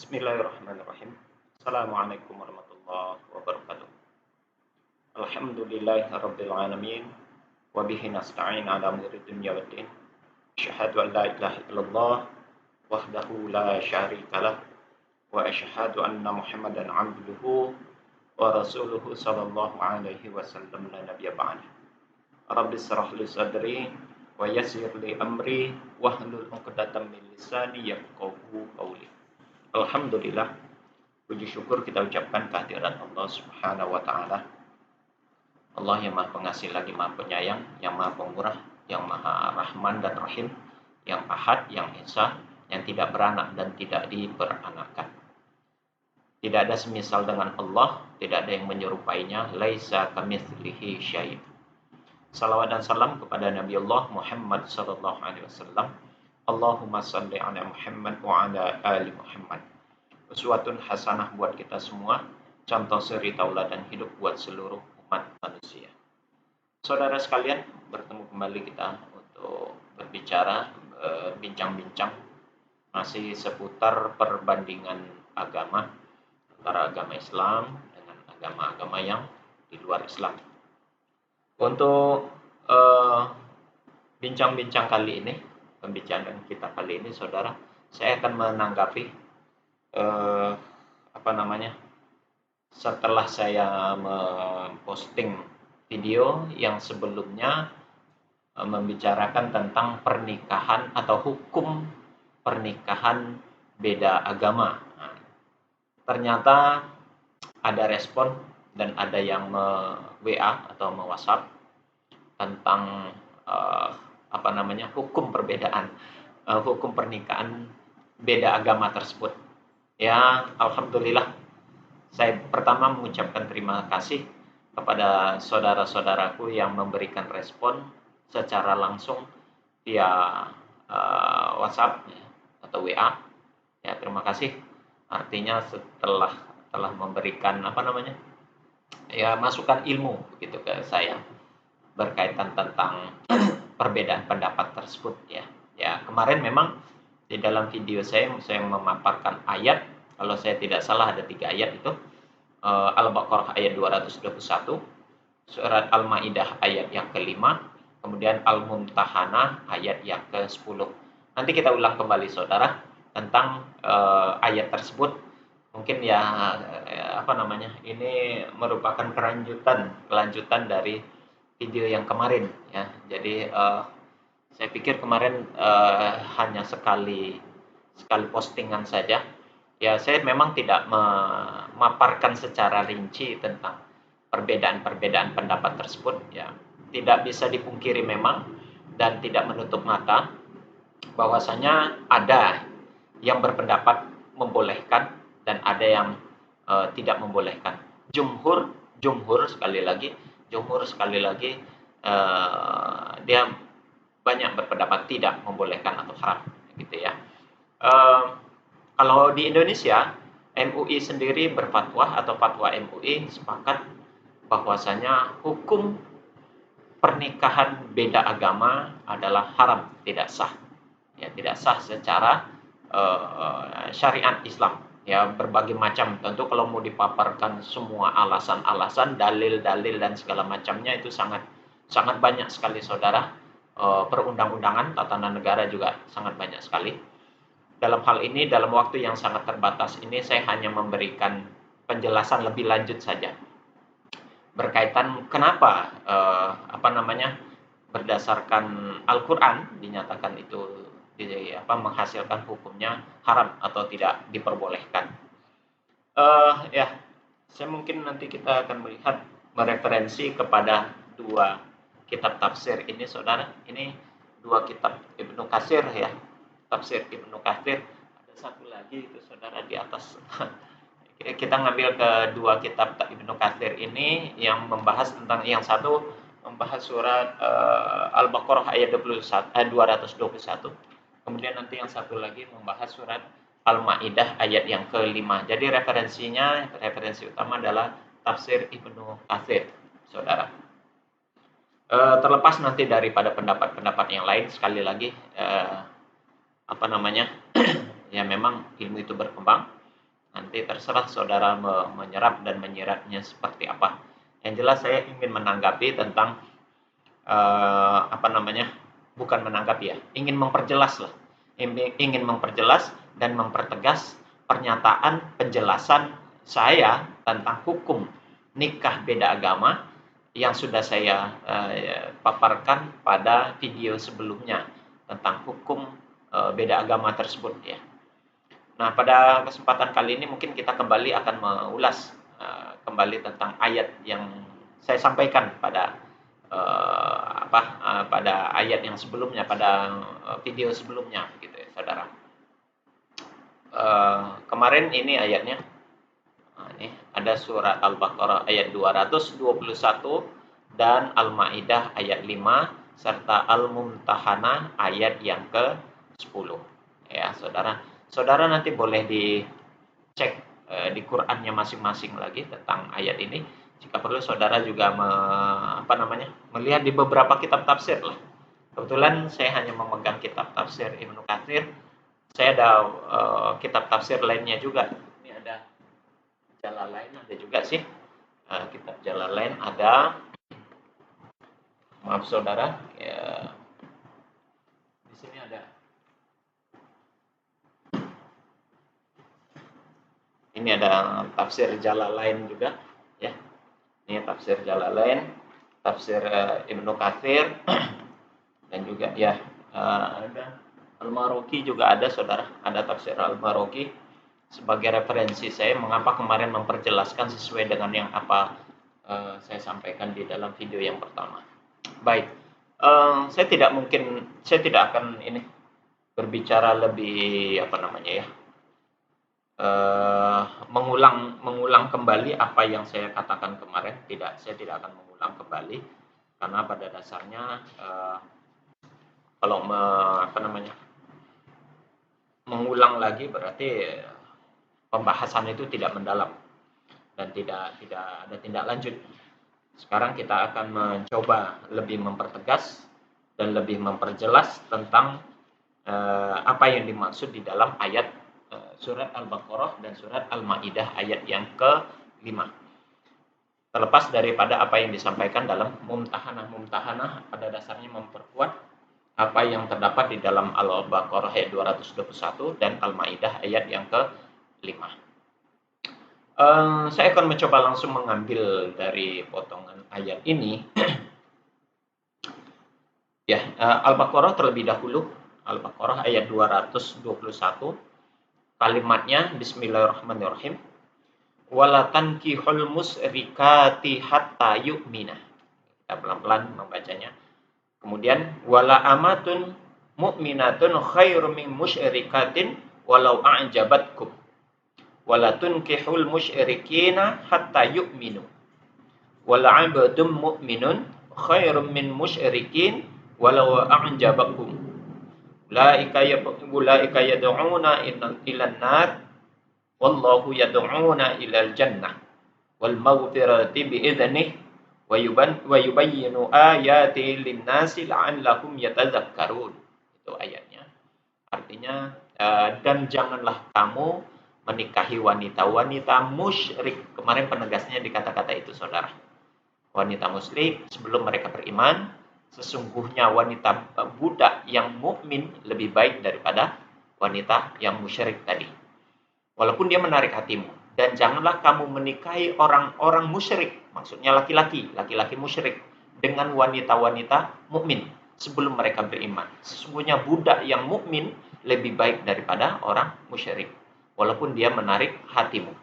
Bismillahirrahmanirrahim. Assalamualaikum warahmatullahi wabarakatuh. Alhamdulillahirabbil alamin wa bihi nasta'in ala umuri dunya waddin. Asyhadu an la ilaha illallah wahdahu la syarikalah wa asyhadu anna Muhammadan abduhu wa rasuluhu sallallahu alaihi wasallam la nabiyya ba'da. Rabbi shrah li sadri wa yassir li amri wahlul 'uqdatam min lisani yafqahu qawli. Alhamdulillah, puji syukur kita ucapkan kehadirat Allah Subhanahu wa taala. Allah yang Maha Pengasih lagi Maha Penyayang, yang Maha Pemurah, yang Maha Rahman dan Rahim, yang Ahad, yang Esa, yang tidak beranak dan tidak diperanakan. Tidak ada semisal dengan Allah, tidak ada yang menyerupainya, laisa kamitslihi syai'. Salawat dan salam kepada Nabi Allah Muhammad sallallahu alaihi wasallam. Allahumma salli ala Muhammad wa ala ali Muhammad. Uswatun hasanah buat kita semua, contoh suri tauladan hidup buat seluruh umat manusia. Saudara sekalian, bertemu kembali kita untuk berbicara, bincang-bincang masih seputar perbandingan agama antara agama Islam dengan agama-agama yang di luar Islam. Untuk bincang-bincang kali ini, pembicaraan kita kali ini, saudara, saya akan menanggapi setelah saya memposting video yang sebelumnya membicarakan tentang pernikahan atau hukum pernikahan beda agama. Nah, ternyata ada respon dan ada yang WA atau WhatsApp tentang hukum perbedaan, hukum pernikahan beda agama tersebut. Ya, alhamdulillah, saya pertama mengucapkan terima kasih kepada saudara-saudaraku yang memberikan respon secara langsung via WhatsApp atau WA. Ya, terima kasih. Artinya setelah memberikan masukan ilmu begitu ke saya berkaitan tentang perbedaan pendapat tersebut, ya. Ya, kemarin memang di dalam video saya memaparkan ayat, kalau saya tidak salah ada 3 ayat itu, Al-Baqarah ayat 221, surat Al-Maidah ayat yang ke-5, kemudian Al-Mumtahanah ayat yang ke-10. Nanti kita ulang kembali, saudara, tentang ayat tersebut. Mungkin ini merupakan kelanjutan dari video yang kemarin, ya. Jadi saya pikir kemarin hanya sekali postingan saja. Ya, saya memang tidak memaparkan secara rinci tentang perbedaan-perbedaan pendapat tersebut, ya. Tidak bisa dipungkiri memang dan tidak menutup mata bahwasanya ada yang berpendapat membolehkan dan ada yang tidak membolehkan. Jumhur sekali lagi dia banyak berpendapat tidak membolehkan atau haram, gitu ya. Kalau di Indonesia, MUI sendiri berfatwa atau fatwa MUI sepakat bahwasanya hukum pernikahan beda agama adalah haram, tidak sah. Ya, tidak sah secara syariat Islam. Ya, berbagai macam. Tentu kalau mau dipaparkan semua alasan-alasan, dalil-dalil dan segala macamnya itu sangat banyak sekali, saudara. Perundang-undangan tatanan negara juga sangat banyak sekali. Dalam hal ini, dalam waktu yang sangat terbatas ini, saya hanya memberikan penjelasan lebih lanjut saja berkaitan kenapa berdasarkan Al-Quran dinyatakan itu menghasilkan hukumnya haram atau tidak diperbolehkan. Saya mungkin nanti kita akan melihat mereferensi kepada 2 kitab tafsir ini, saudara. Ini 2 kitab Ibnu Katsir, ya. Tafsir Ibnu Katsir. Ada satu lagi itu, saudara, di atas. Kita ngambil ke 2 kitab Ibnu Katsir ini yang membahas tentang, yang satu membahas surat Al-Baqarah ayat 221. Kemudian nanti yang satu lagi membahas surat Al-Maidah ayat yang ke-5. Jadi referensi utama adalah tafsir Ibnu Katsir, saudara. Terlepas nanti daripada pendapat-pendapat yang lain, sekali lagi ya memang ilmu itu berkembang. Nanti terserah saudara menyerap dan menyiratnya seperti apa. Yang jelas saya ingin menanggapi tentang apa namanya? Bukan menanggapi ya, ingin memperjelas lah. Ingin memperjelas dan mempertegas pernyataan penjelasan saya tentang hukum nikah beda agama yang sudah saya paparkan pada video sebelumnya tentang hukum beda agama tersebut ya. Nah, pada kesempatan kali ini mungkin kita kembali akan mengulas kembali tentang ayat yang saya sampaikan pada pada ayat yang sebelumnya, pada video sebelumnya, gitu ya, saudara. Kemarin ini ayatnya, ini ada surat Al-Baqarah ayat 221 dan Al-Maidah ayat 5 serta Al-Mumtahanah ayat yang ke-10. Ya, saudara. Saudara nanti boleh dicek di Qur'annya masing-masing lagi tentang ayat ini. Jika perlu saudara juga melihat di beberapa kitab tafsir lah. Kebetulan saya hanya memegang kitab tafsir Ibnu Katsir. Saya ada kitab tafsir lainnya juga. Ini ada Jalalain ada juga sih. Kitab Jalalain ada. Maaf saudara, ya, di sini ada. Ini ada tafsir Jalalain juga, ya. Ini tafsir Jalalain, tafsir Ibnu Katsir, dan juga ya ada Al-Maroki juga ada saudara, ada tafsir Al-Maroki sebagai referensi saya mengapa kemarin memperjelaskan sesuai dengan yang apa saya sampaikan di dalam video yang pertama. Baik, saya tidak akan ini berbicara lebih mengulang kembali apa yang saya katakan kemarin. Saya tidak akan mengulang kembali karena pada dasarnya kalau mengulang lagi berarti pembahasan itu tidak mendalam dan tidak ada tindak lanjut. Sekarang kita akan mencoba lebih mempertegas dan lebih memperjelas tentang apa yang dimaksud di dalam ayat surat Al-Baqarah dan surat Al-Maidah ayat yang ke-5. Terlepas daripada apa yang disampaikan dalam Mumtahanah pada dasarnya memperkuat apa yang terdapat di dalam Al-Baqarah ayat 221 dan Al-Maidah ayat yang ke-5. Saya akan mencoba langsung mengambil dari potongan ayat ini. Ya, Al-Baqarah terlebih dahulu. Al-Baqarah ayat 221. Kalimatnya Bismillahirrahmanirrahim. Wala tankihul musyrikati hatta yu'mina. Kita pelan-pelan membacanya. Kemudian wala amatun mu'minatun khairum min musyrikatin walau a'jabatkum. Wala tunkihul musyrikina hatta yu'minu. Wala 'abdun mu'minun khairum min musyrikin walau a'jabakum. Ulaika yad'una ilan nar wallahu yad'una ilal jannah wal maghfirati bi idznih wa yubayyinu ayati lin-nasi la'allahum yatadzakkarun. Itu ayatnya. Artinya dan janganlah kamu menikahi wanita-wanita musyrik. Kemarin penegasnya di kata-kata itu saudara. Wanita musyrik sebelum mereka beriman. Sesungguhnya wanita budak yang mukmin lebih baik daripada wanita yang musyrik tadi. Walaupun dia menarik hatimu. Dan janganlah kamu menikahi orang-orang musyrik. Maksudnya laki-laki musyrik. Dengan wanita-wanita mukmin sebelum mereka beriman. Sesungguhnya budak yang mukmin lebih baik daripada orang musyrik. Walaupun dia menarik hatimu.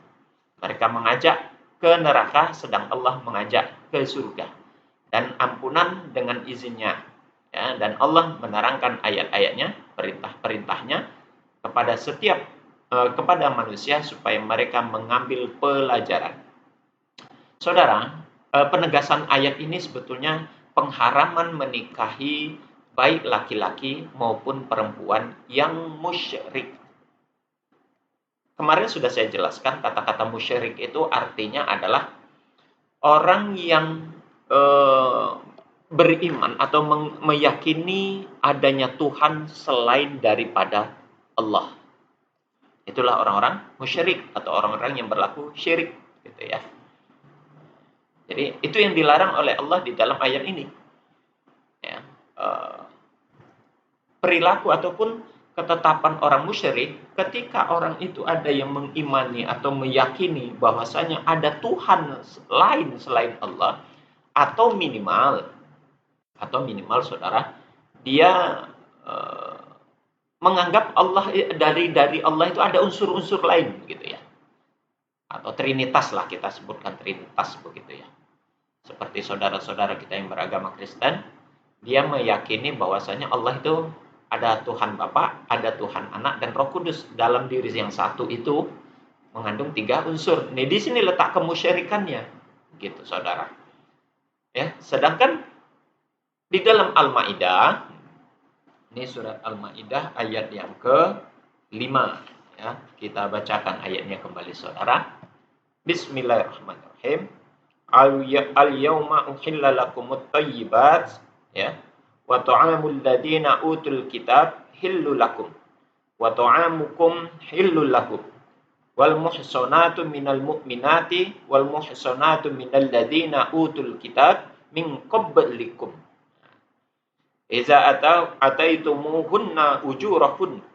Mereka mengajak ke neraka sedang Allah mengajak ke surga. Dan ampunan dengan izinnya. Ya, dan Allah menerangkan ayat-ayatnya, perintah-perintahnya kepada manusia supaya mereka mengambil pelajaran. Saudara, penegasan ayat ini sebetulnya pengharaman menikahi baik laki-laki maupun perempuan yang musyrik. Kemarin sudah saya jelaskan kata-kata musyrik itu artinya adalah orang yang beriman atau meyakini adanya Tuhan selain daripada Allah. Itulah orang-orang musyrik atau orang-orang yang berlaku syirik, gitu ya. Jadi itu yang dilarang oleh Allah di dalam ayat ini. Ya, perilaku ataupun ketetapan orang musyrik ketika orang itu ada yang mengimani atau meyakini bahwasanya ada Tuhan lain selain Allah, atau minimal saudara, dia menganggap Allah dari Allah itu ada unsur-unsur lain, gitu ya, atau trinitas lah, kita sebutkan trinitas begitu ya. Seperti saudara-saudara kita yang beragama Kristen, dia meyakini bahwasanya Allah itu ada Tuhan Bapa, ada Tuhan Anak, dan Roh Kudus. Dalam diri yang satu itu mengandung 3 unsur. Nih di sini letak kemusyrikannya, gitu saudara. Ya, sedangkan di dalam Al-Maidah, ini surat Al-Maidah ayat yang ke-5, ya. Kita bacakan ayatnya kembali saudara. Bismillahirrahmanirrahim. Al-yawma uhilla lakumut thayyibat, ya. Wa ta'amul ladina utul kitab hillul lakum wa ta'amukum hillul lakum wal muhsanatu minal mu'minati wal muhsanatu minal ladina utul kitab min qablikum iza ataitumuhunna ujurahun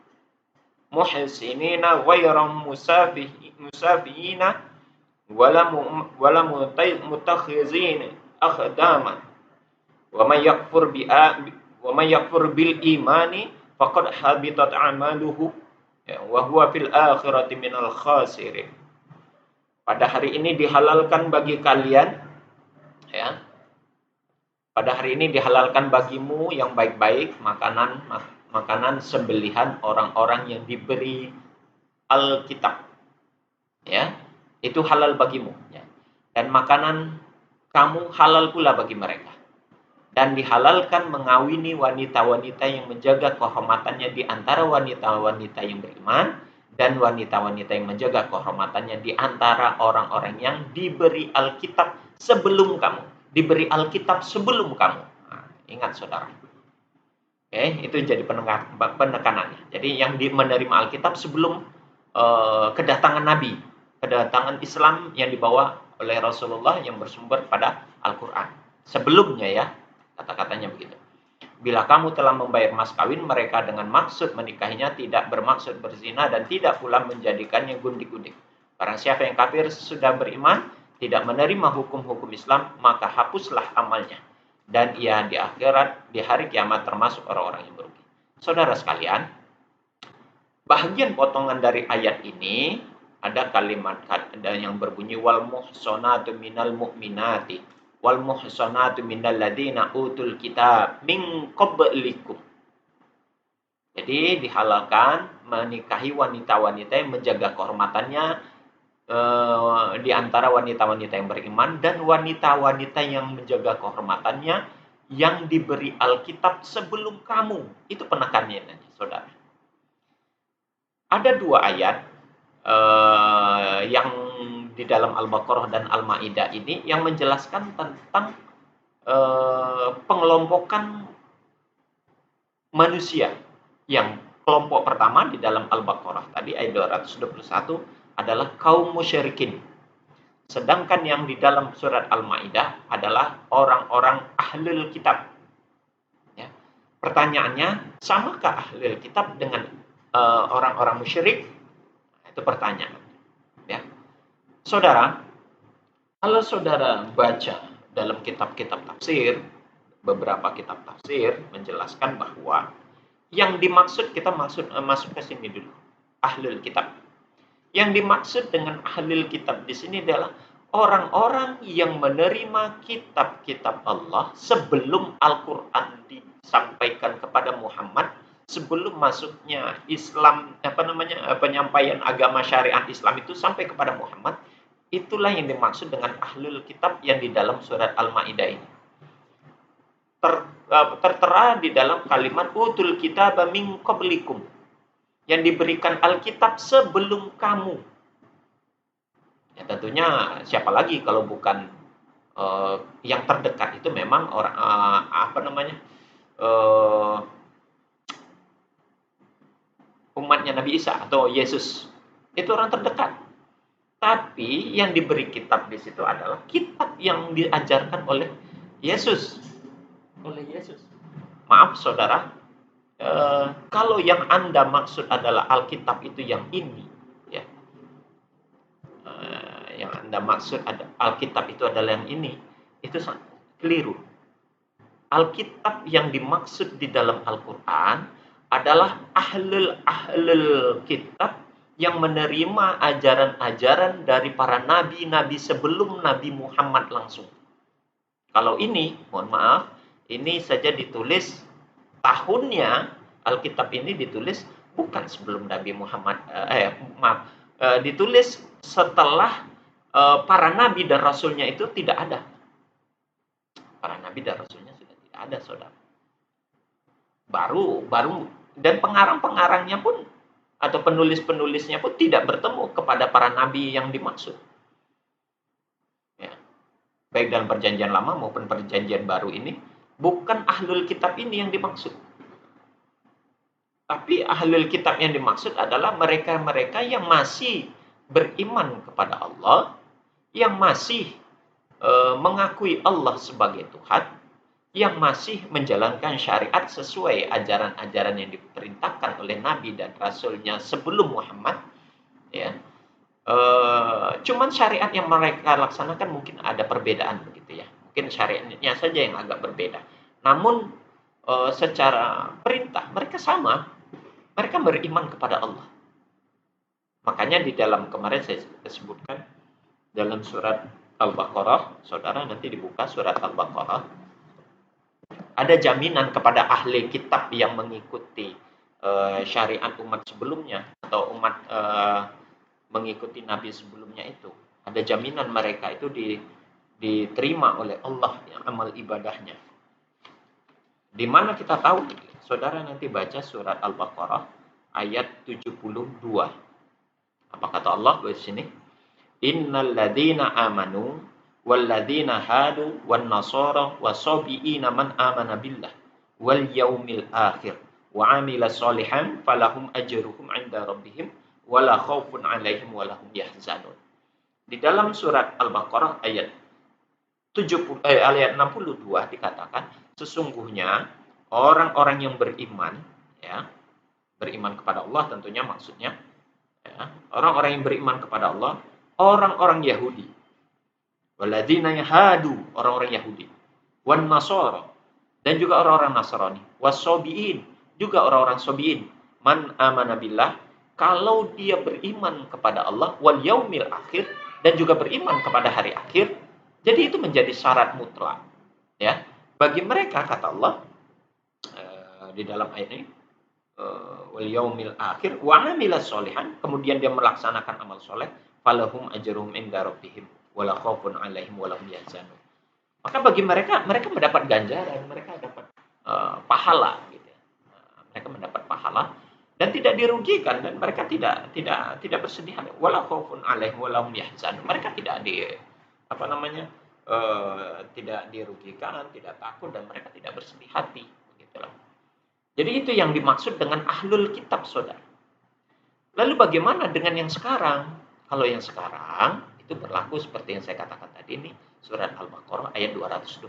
muhsinina ghayra musafihina wala mutakhizina akhdaman wa may yakfur bil imani faqad habitat amaluhu wa huwa fil akhirati minal khasirin. Pada hari ini dihalalkan bagi kalian, ya. Pada hari ini dihalalkan bagimu yang baik-baik, makanan sembelihan orang-orang yang diberi Alkitab, ya. Itu halal bagimu, ya. Dan makanan kamu halal pula bagi mereka. Dan dihalalkan mengawini wanita-wanita yang menjaga kehormatannya di antara wanita-wanita yang beriman, dan wanita-wanita yang menjaga kehormatannya di antara orang-orang yang diberi Alkitab sebelum kamu. Diberi Alkitab sebelum kamu. Nah, ingat saudara. Oke, itu jadi penekanannya. Jadi yang menerima Alkitab sebelum kedatangan Nabi, kedatangan Islam yang dibawa oleh Rasulullah yang bersumber pada Al-Quran. Sebelumnya, ya, kata-katanya begitu. Bila kamu telah membayar mas kawin mereka dengan maksud menikahinya, tidak bermaksud berzina dan tidak pula menjadikannya gundik-gundik. Barang siapa yang kafir sudah beriman, tidak menerima hukum-hukum Islam, maka hapuslah amalnya. Dan ia di akhirat, di hari kiamat termasuk orang-orang yang merugi. Saudara sekalian, bagian potongan dari ayat ini ada kalimat yang berbunyi wal muhsanatu minal mu'minati wal muhsanatu minal ladina utul kitab min qablikum. Jadi dihalalkan menikahi wanita-wanita yang menjaga kehormatannya di antara wanita-wanita yang beriman dan wanita-wanita yang menjaga kehormatannya yang diberi Alkitab sebelum kamu. Itu penekanannya nanti, saudara. Ada 2 ayat yang di dalam Al-Baqarah dan Al-Maidah ini yang menjelaskan tentang pengelompokan manusia. Yang kelompok pertama di dalam Al-Baqarah tadi ayat 221 adalah kaum musyrikin. Sedangkan yang di dalam surat Al-Maidah adalah orang-orang ahlul kitab. Ya. Pertanyaannya, samakah ahlul kitab dengan orang-orang musyrik? Itu pertanyaan. Ya. Saudara, kalau saudara baca dalam kitab-kitab tafsir, beberapa kitab tafsir menjelaskan bahwa yang dimaksud, kita masuk ke sini dulu, ahlul kitab. Yang dimaksud dengan ahlul kitab di sini adalah orang-orang yang menerima kitab-kitab Allah sebelum Al-Quran disampaikan kepada Muhammad, sebelum masuknya Islam, penyampaian agama syariat Islam itu sampai kepada Muhammad. Itulah yang dimaksud dengan ahlul kitab yang di dalam surat Al-Maidah ini. Tertera di dalam kalimat utul kitab min qablikum, yang diberikan Alkitab sebelum kamu. Ya, tentunya siapa lagi kalau bukan yang terdekat itu memang orang umatnya Nabi Isa atau Yesus. Itu orang terdekat. Tapi yang diberi kitab di situ adalah kitab yang diajarkan oleh Yesus. Oleh Yesus. Maaf saudara, kalau yang Anda maksud adalah Alkitab itu yang ini, ya, yang Anda maksud ada Alkitab itu adalah yang ini, itu keliru. Alkitab yang dimaksud di dalam Al-Quran adalah ahlul kitab yang menerima ajaran-ajaran dari para nabi-nabi sebelum Nabi Muhammad langsung. Kalau ini, mohon maaf, ini saja ditulis tahunnya, Alkitab ini ditulis bukan sebelum Nabi Muhammad, ditulis setelah para nabi dan rasulnya itu tidak ada. Para nabi dan rasulnya sudah tidak ada, saudara. Baru dan pengarang-pengarangnya pun atau penulis-penulisnya pun tidak bertemu kepada para nabi yang dimaksud. Ya. Baik dalam perjanjian lama maupun perjanjian baru ini, bukan ahlul kitab ini yang dimaksud. Tapi ahlul kitab yang dimaksud adalah mereka-mereka yang masih beriman kepada Allah, yang masih mengakui Allah sebagai Tuhan, yang masih menjalankan syariat sesuai ajaran-ajaran yang diperintahkan oleh Nabi dan Rasulnya sebelum Muhammad, ya. Cuman syariat yang mereka laksanakan mungkin ada perbedaan begitu ya. Mungkin syariatnya saja yang agak berbeda. Namun secara perintah mereka sama. Mereka beriman kepada Allah. Makanya di dalam kemarin saya sebutkan dalam surat Al-Baqarah, saudara nanti dibuka surat Al-Baqarah, ada jaminan kepada ahli kitab yang mengikuti syariat umat sebelumnya atau umat mengikuti nabi sebelumnya itu. Ada jaminan mereka itu diterima oleh Allah yang amal ibadahnya. Di mana kita tahu, saudara nanti baca surat Al-Baqarah ayat 72. Apa kata Allah di sini? Innal ladzina amanu wal ladzina hadu wan nasara wasabiina man amana billah wal yaumil akhir wa amila sholihan falahum ajruhum 'inda rabbihim wala khaufun 'alaihim wala hum yahzanun. Di dalam surat Al-Baqarah ayat 62 dikatakan sesungguhnya orang-orang yang beriman, ya, beriman kepada Allah tentunya maksudnya, ya, orang-orang yang beriman kepada Allah, orang-orang Yahudi, waladzina hadu, orang-orang Yahudi, wan nasara, dan juga orang-orang Nasrani, wasobiin, juga orang-orang sobiin, man amana billah, kalau dia beriman kepada Allah, wal yaumil akhir, dan juga beriman kepada hari akhir, jadi itu menjadi syarat mutlak, ya, bagi mereka kata Allah di dalam ayat ini, wal yaumil akhir wa amila sholihan, kemudian dia melaksanakan amal soleh, falahum ajruhum inda rabbihim wala khaufun 'alaihim wala hum yahzanun. Maka bagi mereka mendapat ganjaran, mereka dapat pahala gitu ya. Mereka mendapat pahala dan tidak dirugikan dan mereka tidak bersedih wala khaufun 'alaihim wala hum yahzanun. Mereka tidak tidak dirugikan, tidak takut dan mereka tidak bersedih hati begitulah. Jadi itu yang dimaksud dengan ahlul kitab, saudara. Lalu bagaimana dengan yang sekarang? Kalau yang sekarang itu berlaku seperti yang saya katakan tadi ini, surat Al-Baqarah ayat 221.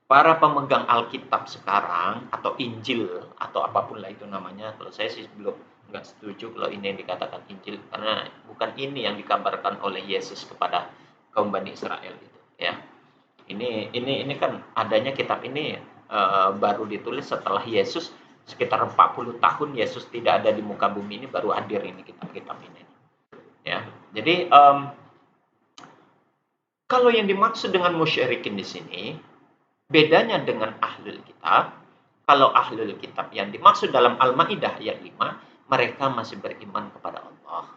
Para pemegang Alkitab sekarang atau Injil atau apapun lah itu namanya, kalau saya sih nggak setuju kalau ini yang dikatakan Injil karena bukan ini yang dikabarkan oleh Yesus kepada kaum Bani Israel itu, ya. Ini kan adanya kitab ini baru ditulis setelah Yesus sekitar 40 tahun Yesus tidak ada di muka bumi ini, baru hadir ini kitab-kitab ini, ya. Jadi kalau yang dimaksud dengan musyrikin di sini bedanya dengan ahlul kitab, kalau ahlul kitab yang dimaksud dalam Al-Maidah ayat 5, mereka masih beriman kepada Allah.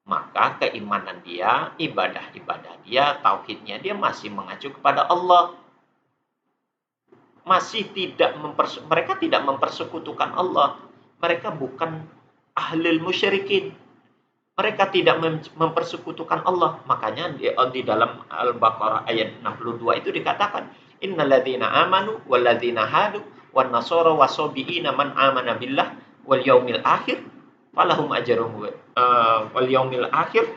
Maka keimanan dia, ibadah-ibadah dia, tauhidnya dia masih mengacu kepada Allah. Masih mereka tidak mempersekutukan Allah. Mereka bukan ahlul musyrikin. Mereka tidak mempersekutukan Allah. Makanya di dalam Al-Baqarah ayat 62 itu dikatakan, innalladzina amanu walladzina hadu wan nasara wasabiina man amana billah wal yaumil akhir falahum ajruhum wal yaumil akhir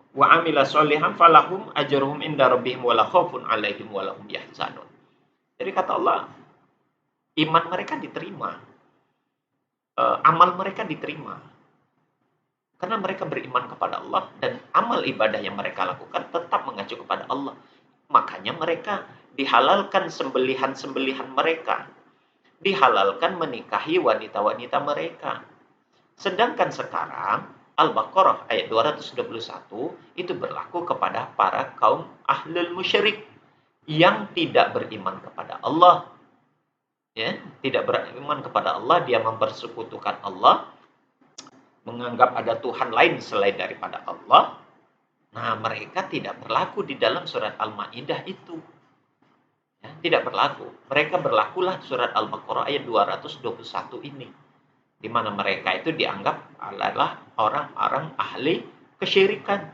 wa amila sholihan falahum ajruhum inda rabbihim wala khaufun alaihim wala hum yahzanun. Jadi kata Allah, iman mereka diterima, amal mereka diterima. Karena mereka beriman kepada Allah dan amal ibadah yang mereka lakukan tetap mengacu kepada Allah. Makanya mereka dihalalkan sembelihan-sembelihan mereka. Dihalalkan menikahi wanita-wanita mereka. Sedangkan sekarang Al-Baqarah ayat 221 itu berlaku kepada para kaum ahlul musyrik yang tidak beriman kepada Allah. Ya, tidak beriman kepada Allah, dia mempersekutukan Allah, menganggap ada Tuhan lain selain daripada Allah. Nah, mereka tidak berlaku di dalam surat Al-Maidah itu. Ya, tidak berlaku. Mereka berlakulah surat Al-Baqarah ayat 221 ini, di mana mereka itu dianggap adalah orang-orang ahli kesyirikan.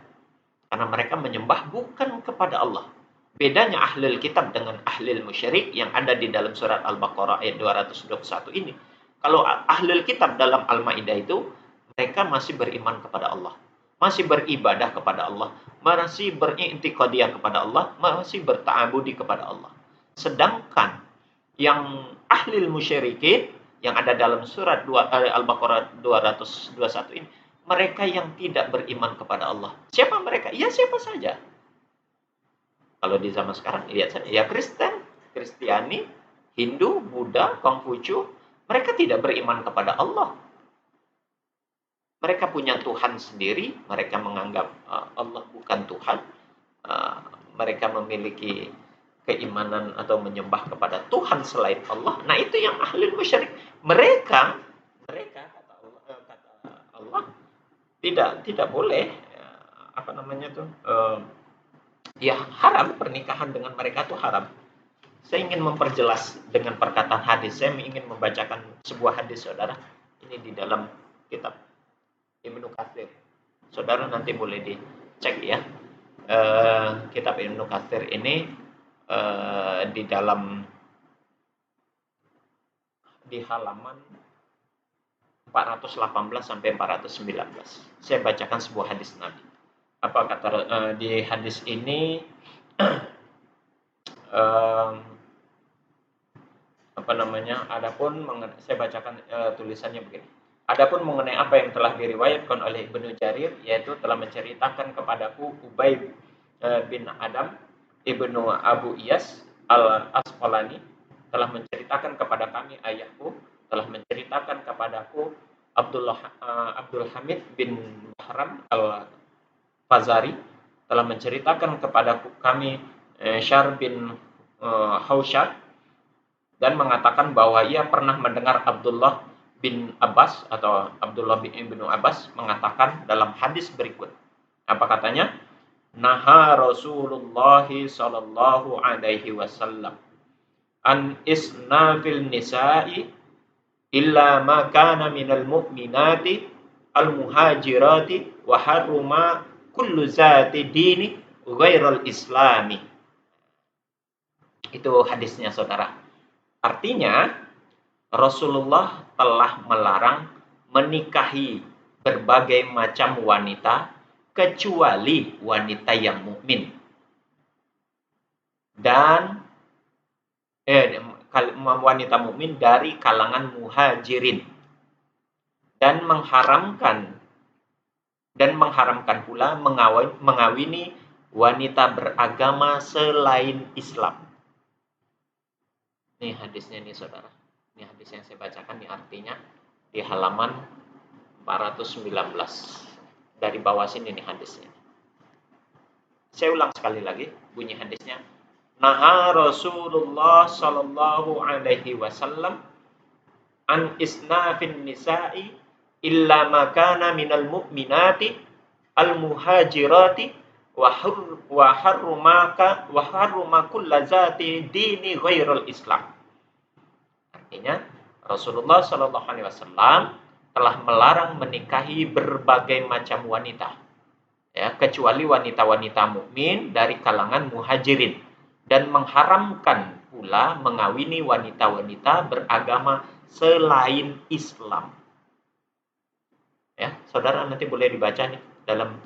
Karena mereka menyembah bukan kepada Allah. Bedanya ahlul kitab dengan ahlul musyrik yang ada di dalam surat Al-Baqarah ayat 221 ini. Kalau ahlul kitab dalam Al-Maidah itu, mereka masih beriman kepada Allah, masih beribadah kepada Allah, masih berintikadiyah kepada Allah, masih berta'abudi kepada Allah. Sedangkan yang ahlul musyrikin yang ada dalam surat Al-Baqarah 221 ini, mereka yang tidak beriman kepada Allah. Siapa mereka? Ya siapa saja. Kalau di zaman sekarang, lihat saja, ya Kristen, Kristiani, Hindu, Buddha, Konghucu, mereka tidak beriman kepada Allah. Mereka punya Tuhan sendiri, mereka menganggap Allah bukan Tuhan. Mereka memiliki keimanan atau menyembah kepada Tuhan selain Allah. Nah, itu yang ahli musyrik. Mereka kata Allah tidak boleh ya haram, pernikahan dengan mereka itu haram. Saya ingin memperjelas dengan perkataan hadis. Saya ingin membacakan sebuah hadis, saudara. Ini di dalam kitab Ibnu Katsir. Saudara nanti boleh dicek ya. Kitab Ibnu Katsir ini di halaman 418 sampai 419. Saya bacakan sebuah hadis Nabi. Apa kata di hadis ini? Adapun saya bacakan tulisannya begini. Adapun mengenai apa yang telah diriwayatkan oleh Ibnu Jarir, yaitu telah menceritakan kepadaku Ubay bin Adam Ibnu Abu Iyas Al-Asqalani telah menceritakan kepada kami, ayahku telah menceritakan kepadaku Abdul Hamid bin Bahram Al-Fazari telah menceritakan kepada kami Syar bin Hausyad dan mengatakan bahwa ia pernah mendengar Abdullah bin Abbas atau Abdullah bin Ibnu Abbas mengatakan dalam hadis berikut. Apa katanya? Naha Rasulullah sallallahu alaihi wasallam an isnafil nisa'i illa ma kana minal mu'minati al muhajirati wa harruma kullu zati dini ghairal islami. Itu hadisnya, saudara. Artinya Rasulullah telah melarang menikahi berbagai macam wanita kecuali wanita yang mukmin dan wanita mukmin dari kalangan muhajirin, dan mengharamkan pula mengawini wanita beragama selain Islam. Ini hadisnya nih, saudara. Ini hadis yang saya bacakan, ini artinya di halaman 419. Dari bawah sini nih hadisnya. Saya ulang sekali lagi bunyi hadisnya. Naha Rasulullah sallallahu alaihi wasallam an isnafin nisa'i illa ma kana minal mu'minati al muhajirati wa harruma kulla zati dini ghairul Islam. Artinya Rasulullah sallallahu alaihi wasallam telah melarang menikahi berbagai macam wanita, ya, kecuali wanita-wanita mukmin dari kalangan muhajirin, dan mengharamkan pula mengawini wanita-wanita beragama selain Islam. saudara nanti boleh dibaca nih dalam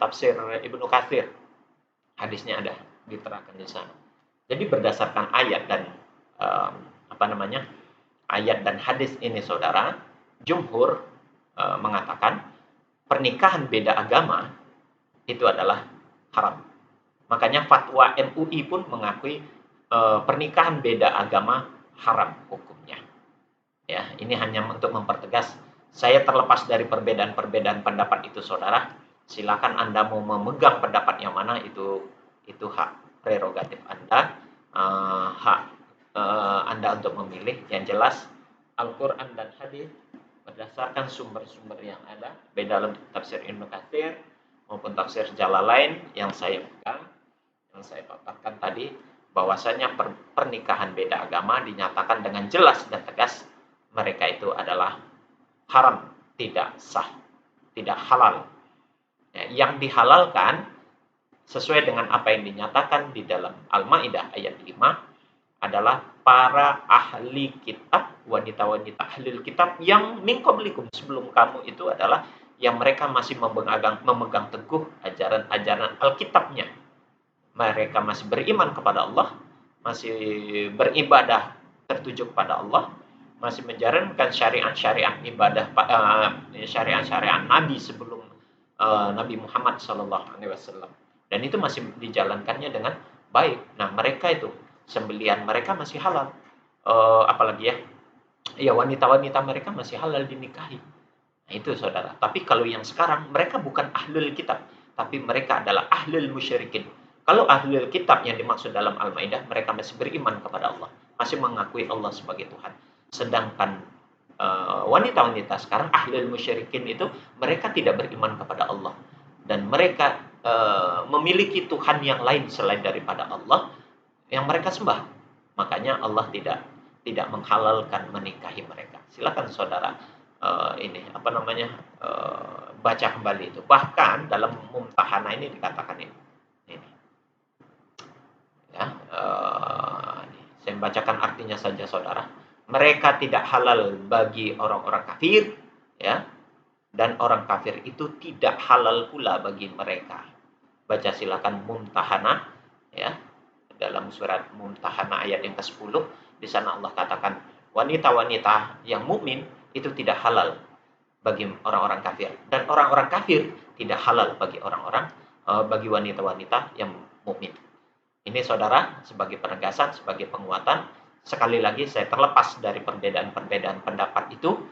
tafsir Ibnu Katsir. Hadisnya ada diterangkan di sana. Jadi berdasarkan ayat dan ayat dan hadis ini saudara, jumhur mengatakan pernikahan beda agama itu adalah haram. Makanya fatwa MUI pun mengakui pernikahan beda agama haram hukumnya. Ya, ini hanya untuk mempertegas. Saya terlepas dari perbedaan-perbedaan pendapat itu, saudara. Silakan Anda mau memegang pendapat yang mana, itu hak prerogatif Anda, hak Anda untuk memilih. Yang jelas Al-Quran dan hadis berdasarkan sumber-sumber yang ada, baik dalam tafsir Ibnu Katsir maupun tafsir Jalalain yang saya pegang, yang saya paparkan tadi, bahwasanya pernikahan beda agama dinyatakan dengan jelas dan tegas mereka itu adalah haram, tidak sah, tidak halal. Ya, yang dihalalkan sesuai dengan apa yang dinyatakan di dalam Al-Maidah ayat 5 adalah para ahli kitab, wanita-wanita ahli kitab yang min qablikum, sebelum kamu itu adalah yang mereka masih memegang teguh ajaran-ajaran Alkitabnya. Mereka masih beriman kepada Allah, masih beribadah tertuju kepada Allah, masih menjalankan syariat-syariat ibadah, syariat-syariat Nabi sebelum Nabi Muhammad SAW. Dan itu masih dijalankannya dengan baik. Nah, mereka itu sembelian mereka masih halal. Apalagi ya wanita-wanita mereka masih halal dinikahi. Nah, itu saudara. Tapi kalau yang sekarang mereka bukan ahlul kitab, tapi mereka adalah ahlul musyrikin. Kalau ahlul kitab yang dimaksud dalam Al-Maidah, mereka masih beriman kepada Allah, masih mengakui Allah sebagai Tuhan. Sedangkan wanita-wanita sekarang ahlul musyrikin itu mereka tidak beriman kepada Allah dan mereka memiliki Tuhan yang lain selain daripada Allah yang mereka sembah. Makanya Allah tidak menghalalkan menikahi mereka. Silakan saudara baca kembali itu. Bahkan dalam Mumtahanah ini dikatakan ini. Ya, saya bacakan artinya saja saudara. Mereka tidak halal bagi orang-orang kafir, ya, dan orang kafir itu tidak halal pula bagi mereka. Baca silakan Mumtahanah, ya, dalam surat Mumtahanah ayat yang ke-10, di sana Allah katakan wanita-wanita yang mukmin itu tidak halal bagi orang-orang kafir, dan orang-orang kafir tidak halal bagi bagi wanita-wanita yang mukmin. Ini saudara, sebagai penegasan, sebagai penguatan, sekali lagi saya terlepas dari perbedaan-perbedaan pendapat itu.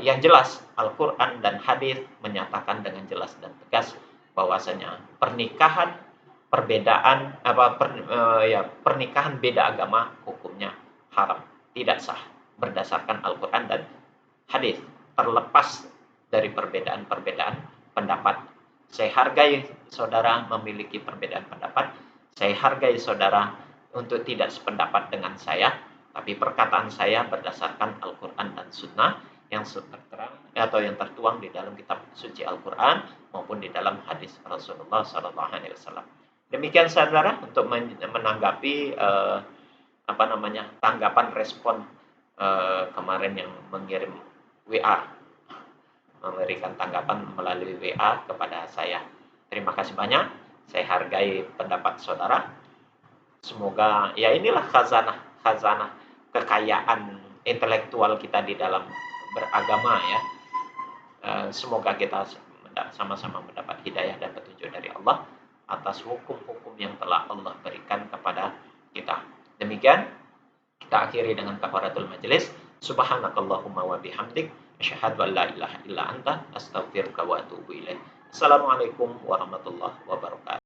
Yang jelas Al-Quran dan hadis menyatakan dengan jelas dan tegas bahwasanya pernikahan beda agama hukumnya haram, tidak sah berdasarkan Al-Quran dan hadis, terlepas dari perbedaan-perbedaan pendapat. Saya hargai saudara memiliki perbedaan pendapat. Saya hargai saudara untuk tidak sependapat dengan saya, tapi perkataan saya berdasarkan Al-Quran dan Sunnah yang terterang atau yang tertuang di dalam kitab suci Al-Quran maupun di dalam hadis Rasulullah SAW. Demikian saudara untuk menanggapi tanggapan respon kemarin yang mengirim WA, memberikan tanggapan melalui WA kepada saya. Terima kasih banyak. Saya hargai pendapat saudara. Semoga ya inilah khazanah kekayaan intelektual kita di dalam beragama ya. Semoga kita sama-sama mendapat hidayah dan petunjuk dari Allah atas hukum-hukum yang telah Allah berikan kepada kita. Demikian kita akhiri dengan kafaratul majelis. Subhanakallahumma wa bihamdik asyhadu an la ilaha illa anta astaghfiruka wa atubu ilaik. Assalamualaikum warahmatullahi wabarakatuh.